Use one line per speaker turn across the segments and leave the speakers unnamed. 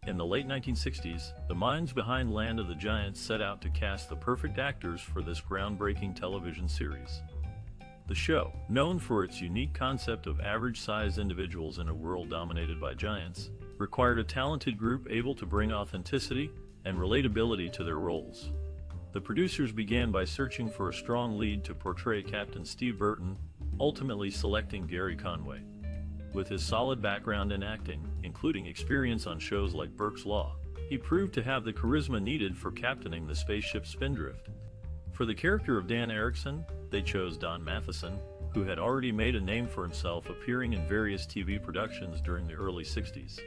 In the late 1960s, the minds behind Land of the Giants set out to cast the perfect actors for this groundbreaking television series. The show, known for its unique concept of average-sized individuals in a world dominated by giants, required a talented group able to bring authenticity and relatability to their roles. The producers began by searching for a strong lead to portray Captain Steve Burton, ultimately selecting Gary Conway. With his solid background in acting, including experience on shows like Burke's Law, he proved to have the charisma needed for captaining the spaceship Spindrift. For the character of Dan Erickson, they chose Don Matheson, who had already made a name for himself appearing in various TV productions during the early 60s.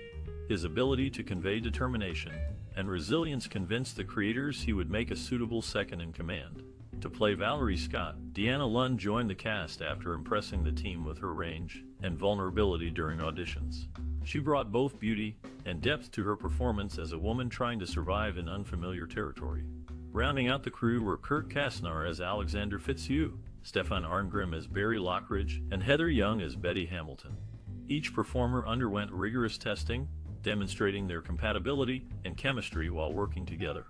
His ability to convey determination and resilience convinced the creators he would make a suitable second-in-command. To play Valerie Scott, Deanna Lund joined the cast after impressing the team with her range and vulnerability during auditions. She brought both beauty and depth to her performance as a woman trying to survive in unfamiliar territory. Rounding out the crew were Kasznar as Alexander Fitzhugh, Stefan Arngrim as Barry Lockridge, and Heather Young as Betty Hamilton. Each performer underwent rigorous testing, demonstrating their compatibility and chemistry while working together.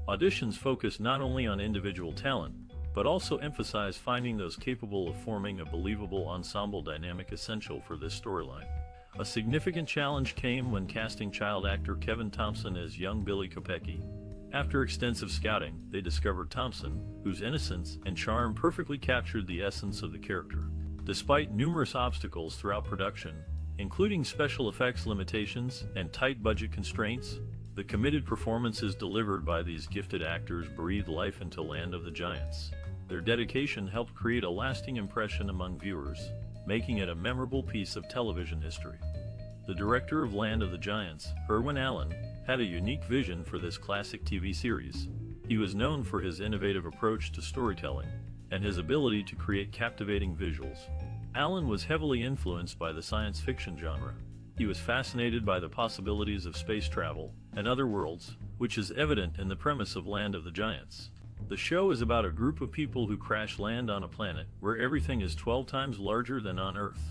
Auditions focused not only on individual talent, but also emphasized finding those capable of forming a believable ensemble dynamic essential for this storyline. A significant challenge came when casting child actor Kevin Thompson as young Billy Kobick. After extensive scouting, they discovered Thompson, whose innocence and charm perfectly captured the essence of the character. Despite numerous obstacles throughout production, including special effects limitations and tight budget constraints, the committed performances delivered by these gifted actors breathed life into Land of the Giants. Their dedication helped create a lasting impression among viewers, making it a memorable piece of television history. The director of Land of the Giants, Erik L, had a unique vision for this classic TV series. He was known for his innovative approach to storytelling and his ability to create captivating visuals. Allen was heavily influenced by the science fiction genre. He was fascinated by the possibilities of space travel and other worlds, which is evident in the premise of Land of the Giants. The show is about a group of people who crash land on a planet where everything is 12 times larger than on Earth.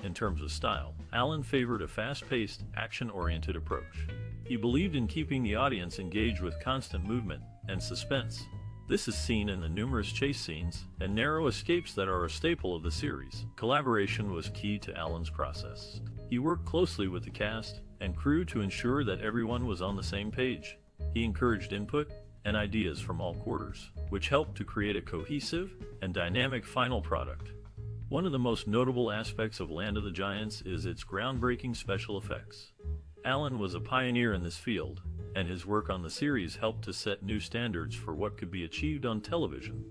In terms of style, Allen favored a fast-paced, action-oriented approach. He believed in keeping the audience engaged with constant movement and suspense. This is seen in the numerous chase scenes and narrow escapes that are a staple of the series. Collaboration was key to Allen's process. He worked closely with the cast and crew to ensure that everyone was on the same page. He encouraged input and ideas from all quarters, which helped to create a cohesive and dynamic final product. One of the most notable aspects of Land of the Giants is its groundbreaking special effects. Allen was a pioneer in this field, and his work on the series helped to set new standards for what could be achieved on television.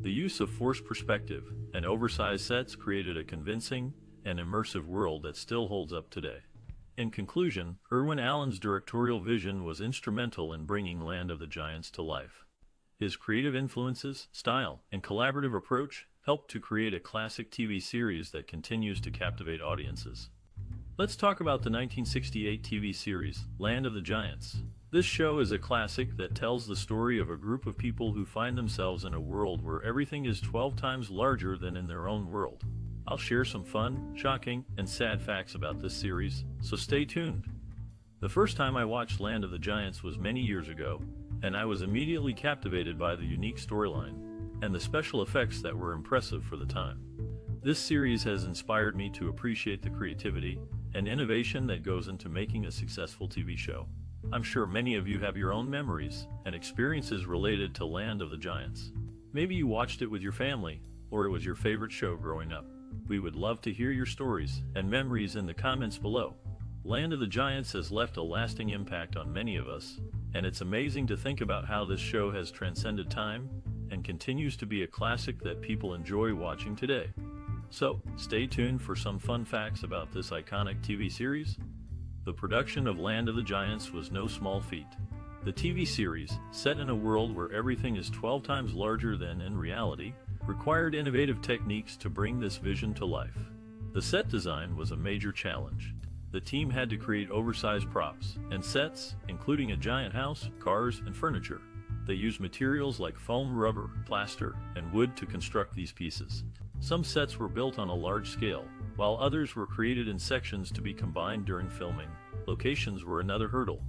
The use of forced perspective and oversized sets created a convincing and immersive world that still holds up today. In conclusion, Erik L's directorial vision was instrumental in bringing Land of the Giants to life. His creative influences, style, and collaborative approach helped to create a classic TV series that continues to captivate audiences. Let's talk about the 1968 TV series, Land of the Giants. This show is a classic that tells the story of a group of people who find themselves in a world where everything is 12 times larger than in their own world. I'll share some fun, shocking, and sad facts about this series, so stay tuned. The first time I watched Land of the Giants was many years ago, and I was immediately captivated by the unique storyline and the special effects that were impressive for the time. This series has inspired me to appreciate the creativity and innovation that goes into making a successful TV show. I'm sure many of you have your own memories and experiences related to Land of the Giants. Maybe you watched it with your family, or it was your favorite show growing up. We would love to hear your stories and memories in the comments below. Land of the Giants has left a lasting impact on many of us, and it's amazing to think about how this show has transcended time and continues to be a classic that people enjoy watching today. So, stay tuned for some fun facts about this iconic TV series. The production of Land of the Giants was no small feat. The TV series, set in a world where everything is 12 times larger than in reality, required innovative techniques to bring this vision to life. The set design was a major challenge. The team had to create oversized props and sets, including a giant house, cars, and furniture. They used materials like foam, rubber, plaster, and wood to construct these pieces. Some sets were built on a large scale, while others were created in sections to be combined during filming. Locations were another hurdle.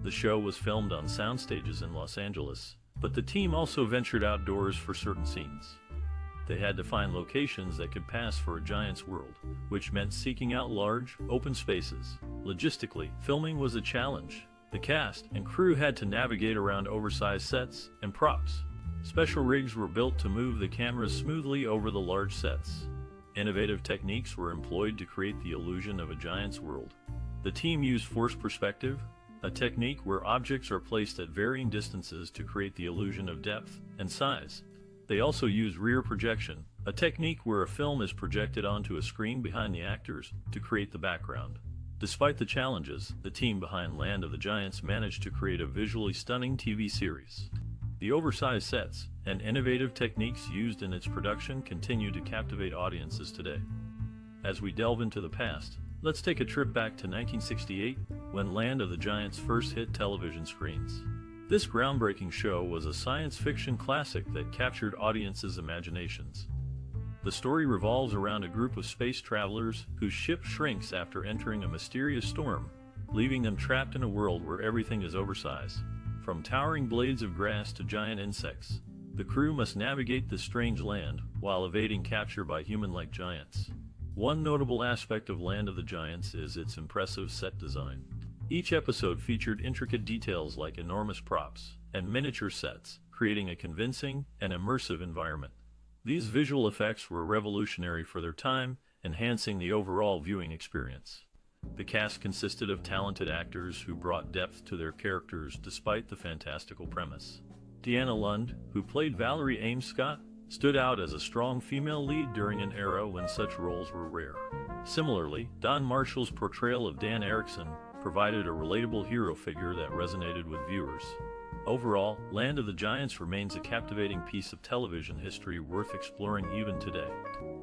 The show was filmed on sound stages in Los Angeles, but the team also ventured outdoors for certain scenes. They had to find locations that could pass for a giant's world, which meant seeking out large, open spaces. Logistically, filming was a challenge. The cast and crew had to navigate around oversized sets and props. Special rigs were built to move the cameras smoothly over the large sets. Innovative techniques were employed to create the illusion of a giant's world. The team used forced perspective, a technique where objects are placed at varying distances to create the illusion of depth and size. They also used rear projection, a technique where a film is projected onto a screen behind the actors to create the background. Despite the challenges, the team behind Land of the Giants managed to create a visually stunning TV series. The oversized sets and innovative techniques used in its production continue to captivate audiences today. As we delve into the past, let's take a trip back to 1968, when Land of the Giants first hit television screens. This groundbreaking show was a science fiction classic that captured audiences' imaginations. The story revolves around a group of space travelers whose ship shrinks after entering a mysterious storm, leaving them trapped in a world where everything is oversized. From towering blades of grass to giant insects, the crew must navigate this strange land while evading capture by human-like giants. One notable aspect of Land of the Giants is its impressive set design. Each episode featured intricate details like enormous props and miniature sets, creating a convincing and immersive environment. These visual effects were revolutionary for their time, enhancing the overall viewing experience. The cast consisted of talented actors who brought depth to their characters despite the fantastical premise. Deanna Lund, who played Valerie Scott, stood out as a strong female lead during an era when such roles were rare. Similarly, Don Marshall's portrayal of Dan Erickson provided a relatable hero figure that resonated with viewers. Overall, Land of the Giants remains a captivating piece of television history worth exploring even today.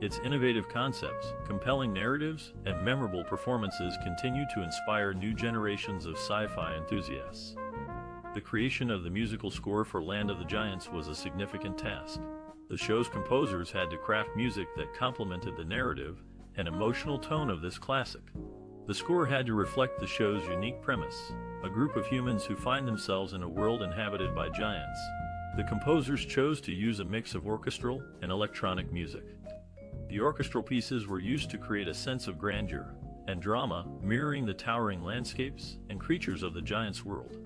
Its innovative concepts, compelling narratives, and memorable performances continue to inspire new generations of sci-fi enthusiasts. The creation of the musical score for Land of the Giants was a significant task. The show's composers had to craft music that complemented the narrative and emotional tone of this classic. The score had to reflect the show's unique premise, a group of humans who find themselves in a world inhabited by giants. The composers chose to use a mix of orchestral and electronic music. The orchestral pieces were used to create a sense of grandeur and drama, mirroring the towering landscapes and creatures of the giant's world.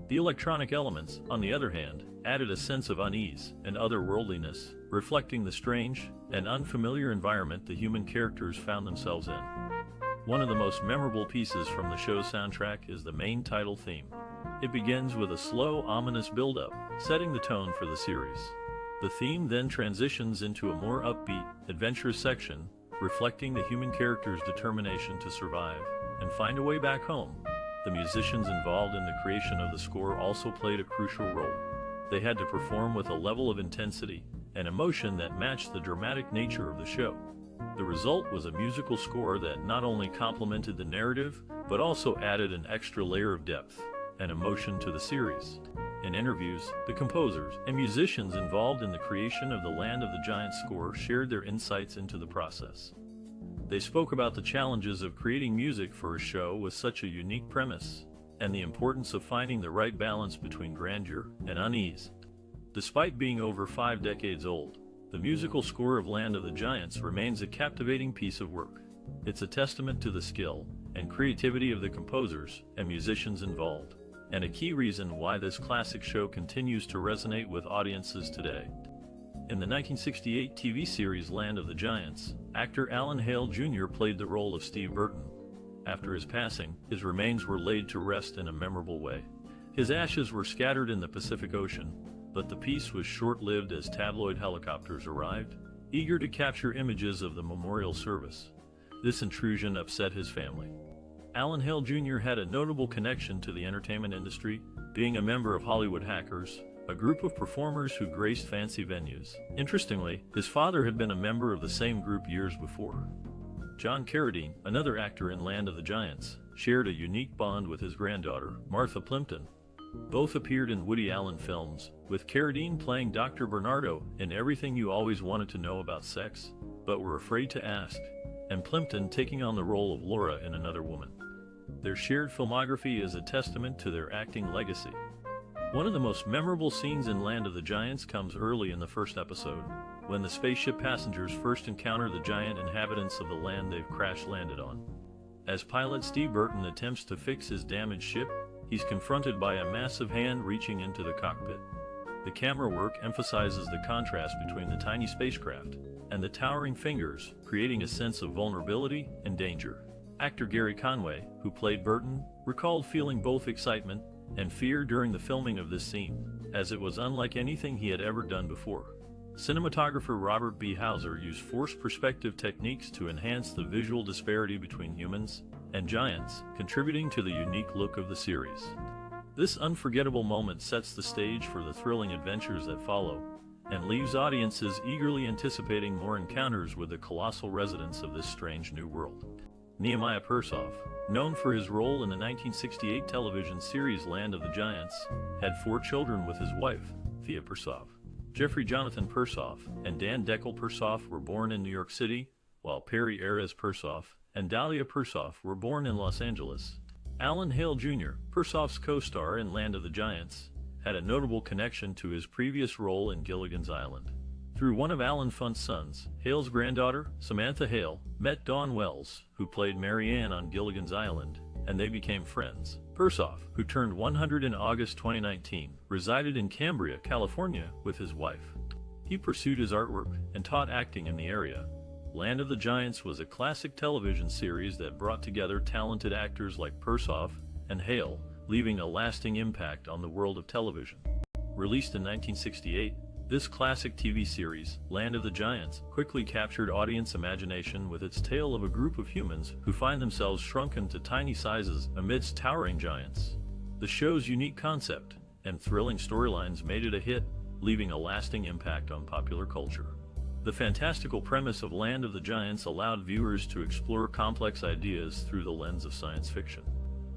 The electronic elements, on the other hand, added a sense of unease and otherworldliness, reflecting the strange and unfamiliar environment the human characters found themselves in. One of the most memorable pieces from the show's soundtrack is the main title theme. It begins with a slow, ominous build-up, setting the tone for the series. The theme then transitions into a more upbeat, adventurous section, reflecting the human characters' determination to survive and find a way back home. The musicians involved in the creation of the score also played a crucial role. They had to perform with a level of intensity and emotion that matched the dramatic nature of the show. The result was a musical score that not only complemented the narrative, but also added an extra layer of depth and emotion to the series. In interviews, the composers and musicians involved in the creation of the Land of the Giants score shared their insights into the process. They spoke about the challenges of creating music for a show with such a unique premise, and the importance of finding the right balance between grandeur and unease. Despite being over 5 decades old, the musical score of Land of the Giants remains a captivating piece of work. It's a testament to the skill and creativity of the composers and musicians involved, and a key reason why this classic show continues to resonate with audiences today. In the 1968 TV series Land of the Giants, actor Alan Hale Jr. played the role of Steve Burton. After his passing, his remains were laid to rest in a memorable way. His ashes were scattered in the Pacific Ocean, but the peace was short-lived as tabloid helicopters arrived, eager to capture images of the memorial service. This intrusion upset his family. Alan Hale Jr. had a notable connection to the entertainment industry, being a member of Hollywood Hackers, a group of performers who graced fancy venues. Interestingly, his father had been a member of the same group years before. John Carradine, another actor in Land of the Giants, shared a unique bond with his granddaughter, Martha Plimpton. Both appeared in Woody Allen films, with Carradine playing Dr. Bernardo in Everything You Always Wanted to Know About Sex, but Were Afraid to Ask, and Plimpton taking on the role of Laura in Another Woman. Their shared filmography is a testament to their acting legacy. One of the most memorable scenes in Land of the Giants comes early in the first episode, when the spaceship passengers first encounter the giant inhabitants of the land they've crash-landed on. As pilot Steve Burton attempts to fix his damaged ship, he's confronted by a massive hand reaching into the cockpit. The camera work emphasizes the contrast between the tiny spacecraft and the towering fingers, creating a sense of vulnerability and danger. Actor Conway, who played Burton, recalled feeling both excitement and fear during the filming of this scene, as it was unlike anything he had ever done before. Cinematographer Robert B. Hauser used forced perspective techniques to enhance the visual disparity between humans and giants, contributing to the unique look of the series. This unforgettable moment sets the stage for the thrilling adventures that follow, and leaves audiences eagerly anticipating more encounters with the colossal residents of this strange new world. Nehemiah Persoff, known for his role in the 1968 television series Land of the Giants, had 4 children with his wife, Thea Persoff. Jeffrey Jonathan Persoff and Dan Persoff were born in New York City, while Perry Erez Persoff and Dahlia Persoff were born in Los Angeles. Alan Hale Jr., Persoff's co-star in Land of the Giants, had a notable connection to his previous role in Gilligan's Island. Through one of Alan Funt's sons, Hale's granddaughter, Samantha Hale, met Dawn Wells, who played Mary Ann on Gilligan's Island, and they became friends. Persoff, who turned 100 in August 2019, resided in Cambria, California, with his wife. He pursued his artwork and taught acting in the area. Land of the Giants was a classic television series that brought together talented actors like Persoff and Hale, leaving a lasting impact on the world of television. Released in 1968, this classic TV series, Land of the Giants, quickly captured audience imagination with its tale of a group of humans who find themselves shrunken to tiny sizes amidst towering giants. The show's unique concept and thrilling storylines made it a hit, leaving a lasting impact on popular culture. The fantastical premise of Land of the Giants allowed viewers to explore complex ideas through the lens of science fiction.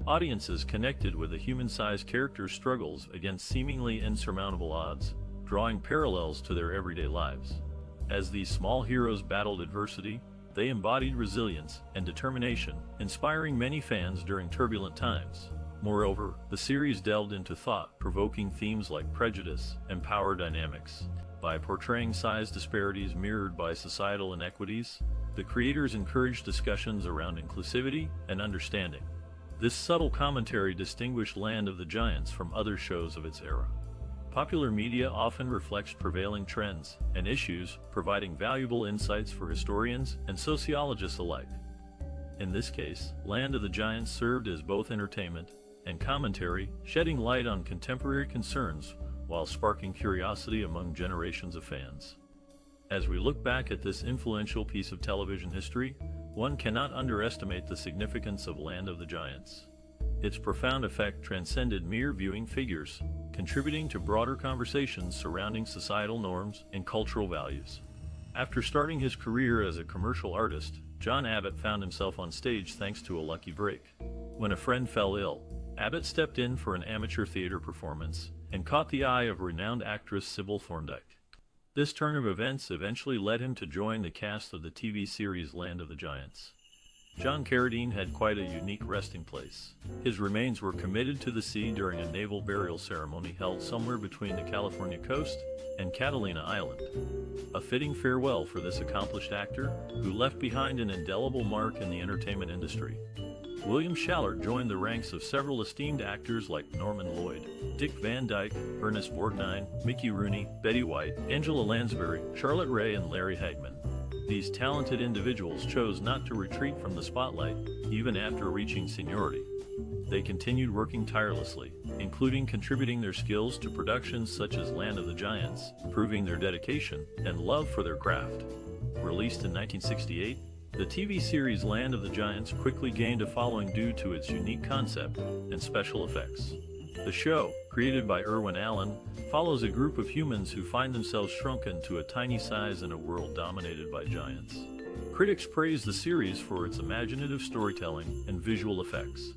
Audiences connected with the human-sized characters' struggles against seemingly insurmountable odds, drawing parallels to their everyday lives. As these small heroes battled adversity, they embodied resilience and determination, inspiring many fans during turbulent times. Moreover, the series delved into thought-provoking themes like prejudice and power dynamics. By portraying size disparities mirrored by societal inequities, the creators encouraged discussions around inclusivity and understanding. This subtle commentary distinguished Land of the Giants from other shows of its era. Popular media often reflects prevailing trends and issues, providing valuable insights for historians and sociologists alike. In this case, Land of the Giants served as both entertainment and commentary, shedding light on contemporary concerns while sparking curiosity among generations of fans. As we look back at this influential piece of television history, one cannot underestimate the significance of Land of the Giants. Its profound effect transcended mere viewing figures, contributing to broader conversations surrounding societal norms and cultural values. After starting his career as a commercial artist, John Abbott found himself on stage thanks to a lucky break. When a friend fell ill, Abbott stepped in for an amateur theater performance and caught the eye of renowned actress Sybil Thorndike. This turn of events eventually led him to join the cast of the TV series Land of the Giants. John Carradine had quite a unique resting place. His remains were committed to the sea during a naval burial ceremony held somewhere between the California coast and Catalina Island. A fitting farewell for this accomplished actor, who left behind an indelible mark in the entertainment industry. William Schallert joined the ranks of several esteemed actors like Norman Lloyd, Dick Van Dyke, Ernest Borgnine, Mickey Rooney, Betty White, Angela Lansbury, Charlotte Rae, and Larry Hagman. These talented individuals chose not to retreat from the spotlight, even after reaching seniority. They continued working tirelessly, including contributing their skills to productions such as Land of the Giants, proving their dedication and love for their craft. Released in 1968, the TV series Land of the Giants quickly gained a following due to its unique concept and special effects. The show, created by Irwin Allen, follows a group of humans who find themselves shrunken to a tiny size in a world dominated by giants. Critics praised the series for its imaginative storytelling and visual effects.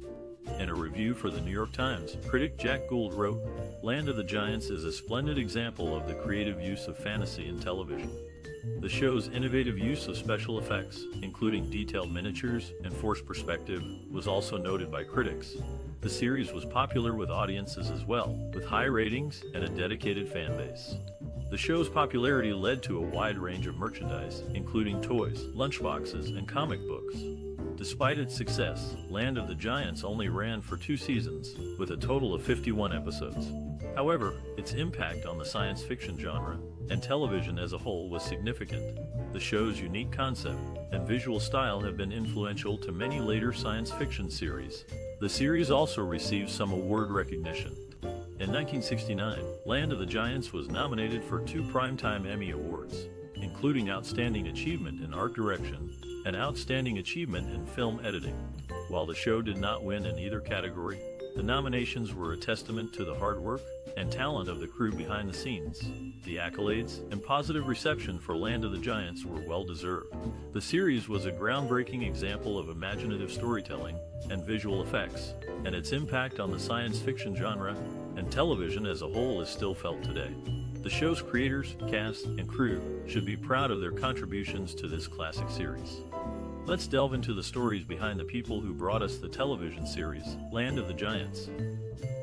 In a review for the New York Times, critic Jack Gould wrote, "Land of the Giants is a splendid example of the creative use of fantasy in television. The show's innovative use of special effects, including detailed miniatures and forced perspective, was also noted by critics. The series was popular with audiences as well, with high ratings and a dedicated fan base. The show's popularity led to a wide range of merchandise, including toys, lunchboxes, and comic books. Despite its success, Land of the Giants only ran for 2 seasons, with a total of 51 episodes. However, its impact on the science fiction genre and television as a whole was significant. The show's unique concept and visual style have been influential to many later science fiction series. The series also received some award recognition. In 1969, Land of the Giants was nominated for 2 Primetime Emmy Awards, including Outstanding Achievement in Art Direction and Outstanding Achievement in Film Editing. While the show did not win in either category, the nominations were a testament to the hard work and talent of the crew behind the scenes. The accolades and positive reception for Land of the Giants were well deserved. The series was a groundbreaking example of imaginative storytelling and visual effects, and its impact on the science fiction genre and television as a whole is still felt today. The show's creators, cast, and crew should be proud of their contributions to this classic series. Let's delve into the stories behind the people who brought us the television series, Land of the Giants.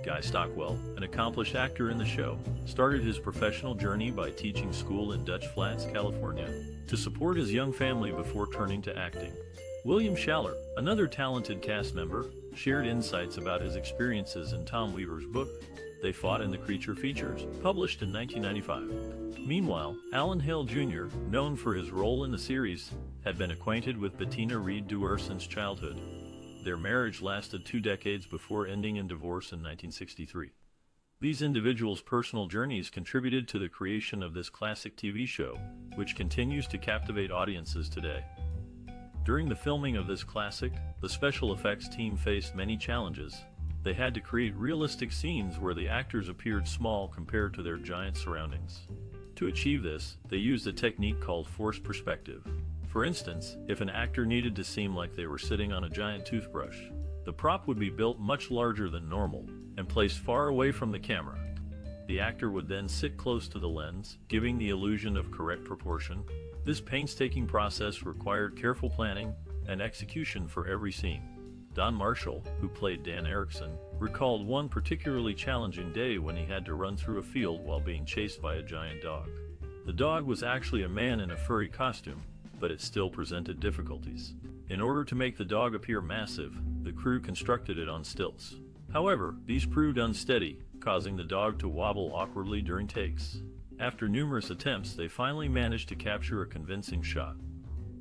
Guy Stockwell, an accomplished actor in the show, started his professional journey by teaching school in Dutch Flats, California, to support his young family before turning to acting. William Schaller, another talented cast member, shared insights about his experiences in Tom Weaver's book, They Fought in the Creature Features, published in 1995. Meanwhile, Alan Hale Jr., known for his role in the series, had been acquainted with Bettina Reed Duer since childhood. Their marriage lasted 2 decades before ending in divorce in 1963. These individuals' personal journeys contributed to the creation of this classic TV show, which continues to captivate audiences today. During the filming of this classic, the special effects team faced many challenges. They had to create realistic scenes where the actors appeared small compared to their giant surroundings. To achieve this, they used a technique called forced perspective. For instance, if an actor needed to seem like they were sitting on a giant toothbrush, the prop would be built much larger than normal and placed far away from the camera. The actor would then sit close to the lens, giving the illusion of correct proportion. This painstaking process required careful planning and execution for every scene. Don Marshall, who played Dan Erickson, recalled one particularly challenging day when he had to run through a field while being chased by a giant dog. The dog was actually a man in a furry costume, but it still presented difficulties. In order to make the dog appear massive, the crew constructed it on stilts. However, these proved unsteady, causing the dog to wobble awkwardly during takes. After numerous attempts, they finally managed to capture a convincing shot.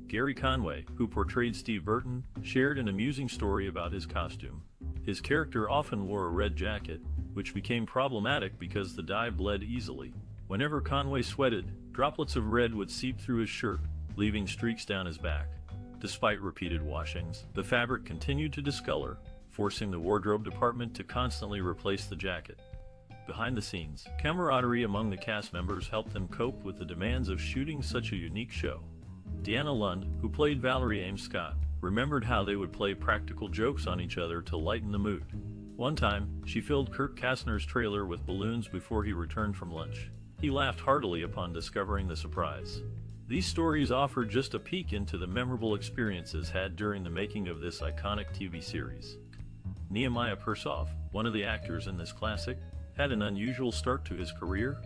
Gary Conway, who portrayed Steve Burton, shared an amusing story about his costume. His character often wore a red jacket, which became problematic because the dye bled easily. Whenever Conway sweated, droplets of red would seep through his shirt, leaving streaks down his back. Despite repeated washings, the fabric continued to discolor, forcing the wardrobe department to constantly replace the jacket. Behind the scenes, camaraderie among the cast members helped them cope with the demands of shooting such a unique show. Deanna Lund, who played Valerie Ames Scott, remembered how they would play practical jokes on each other to lighten the mood. One time, she filled Kasznar's trailer with balloons before he returned from lunch. He laughed heartily upon discovering the surprise. These stories offer just a peek into the memorable experiences had during the making of this iconic TV series. Nehemiah Persoff, one of the actors in this classic, had an unusual start to his career.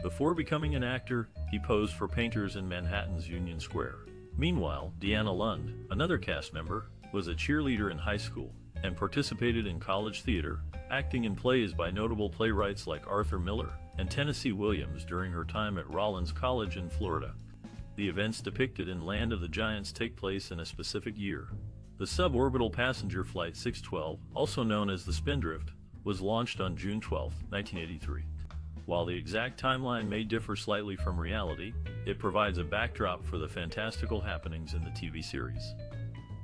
Before becoming an actor, he posed for painters in Manhattan's Union Square. Meanwhile, Deanna Lund, another cast member, was a cheerleader in high school and participated in college theater, acting in plays by notable playwrights like Arthur Miller and Tennessee Williams during her time at Rollins College in Florida. The events depicted in Land of the Giants take place in a specific year. The suborbital passenger flight 612, also known as the Spindrift, was launched on June 12, 1983. While the exact timeline may differ slightly from reality, it provides a backdrop for the fantastical happenings in the TV series.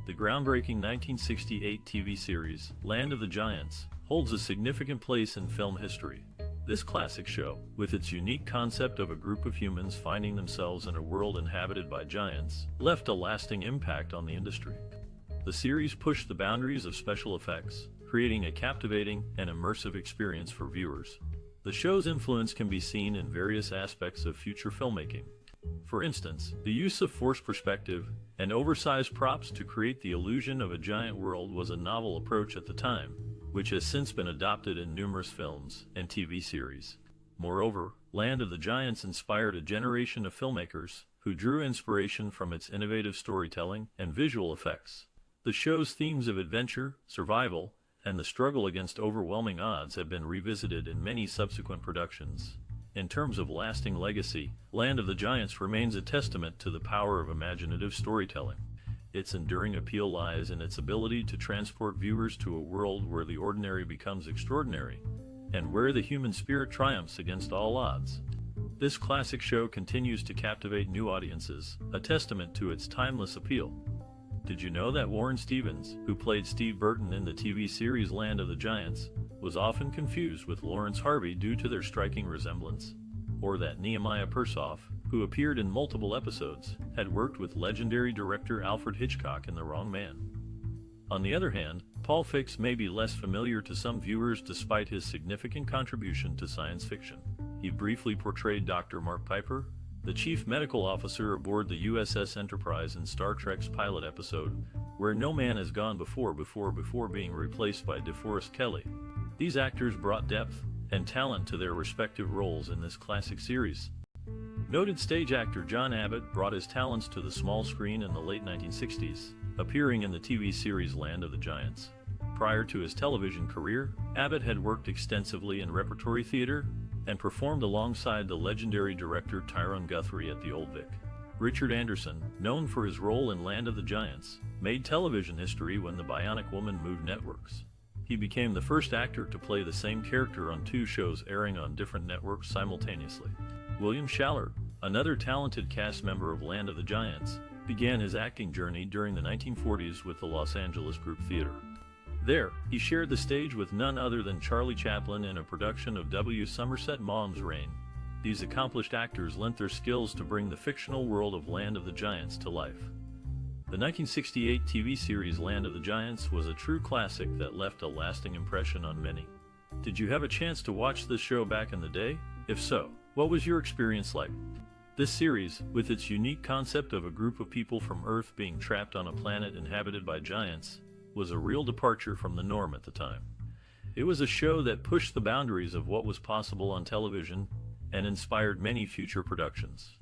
The groundbreaking 1968 TV series, Land of the Giants, holds a significant place in film history. This classic show, with its unique concept of a group of humans finding themselves in a world inhabited by giants, left a lasting impact on the industry. The series pushed the boundaries of special effects, creating a captivating and immersive experience for viewers. The show's influence can be seen in various aspects of future filmmaking. For instance, the use of forced perspective and oversized props to create the illusion of a giant world was a novel approach at the time, which has since been adopted in numerous films and TV series. Moreover, Land of the Giants inspired a generation of filmmakers who drew inspiration from its innovative storytelling and visual effects. The show's themes of adventure, survival, and the struggle against overwhelming odds have been revisited in many subsequent productions. In terms of lasting legacy, Land of the Giants remains a testament to the power of imaginative storytelling. Its enduring appeal lies in its ability to transport viewers to a world where the ordinary becomes extraordinary, and where the human spirit triumphs against all odds. This classic show continues to captivate new audiences, a testament to its timeless appeal. Did you know that Warren Stevens, who played Steve Burton in the TV series Land of the Giants, was often confused with Lawrence Harvey due to their striking resemblance? Or that Nehemiah Persoff, who appeared in multiple episodes, had worked with legendary director Alfred Hitchcock in The Wrong Man? On the other hand, Paul Fix may be less familiar to some viewers despite his significant contribution to science fiction. He briefly portrayed Dr. Mark Piper, the chief medical officer aboard the USS Enterprise in Star Trek's pilot episode, Where No Man Has Gone Before being replaced by DeForest Kelley. These actors brought depth and talent to their respective roles in this classic series. Noted stage actor John Abbott brought his talents to the small screen in the late 1960s, appearing in the TV series Land of the Giants. Prior to his television career, Abbott had worked extensively in repertory theater and performed alongside the legendary director Tyrone Guthrie at the Old Vic. Richard Anderson, known for his role in Land of the Giants, made television history when the Bionic Woman moved networks. He became the first actor to play the same character on two shows airing on different networks simultaneously. William Schaller, another talented cast member of Land of the Giants, began his acting journey during the 1940s with the Los Angeles Group Theater. There, he shared the stage with none other than Charlie Chaplin in a production of W. Somerset Maugham's Reign. These accomplished actors lent their skills to bring the fictional world of Land of the Giants to life. The 1968 TV series Land of the Giants was a true classic that left a lasting impression on many. Did you have a chance to watch this show back in the day? If so, what was your experience like? This series, with its unique concept of a group of people from Earth being trapped on a planet inhabited by giants, was a real departure from the norm at the time. It was a show that pushed the boundaries of what was possible on television and inspired many future productions.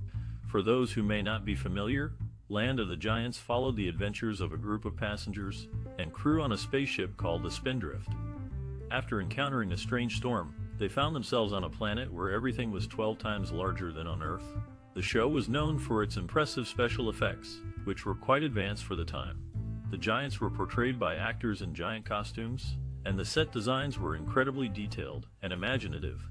For those who may not be familiar, Land of the Giants followed the adventures of a group of passengers and crew on a spaceship called the Spindrift. After encountering a strange storm, they found themselves on a planet where everything was 12 times larger than on Earth. The show was known for its impressive special effects, which were quite advanced for the time. The giants were portrayed by actors in giant costumes, and the set designs were incredibly detailed and imaginative.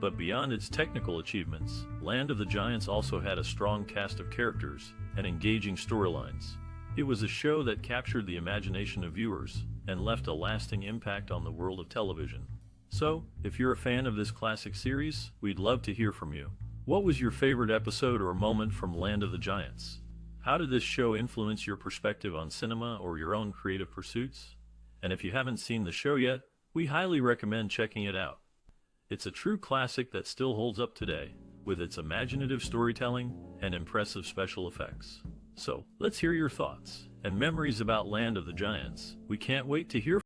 But beyond its technical achievements, Land of the Giants also had a strong cast of characters and engaging storylines. It was a show that captured the imagination of viewers and left a lasting impact on the world of television. So, if you're a fan of this classic series, we'd love to hear from you. What was your favorite episode or moment from Land of the Giants? How did this show influence your perspective on cinema or your own creative pursuits? And if you haven't seen the show yet, we highly recommend checking it out. It's a true classic that still holds up today, with its imaginative storytelling and impressive special effects. So, let's hear your thoughts and memories about Land of the Giants. We can't wait to hear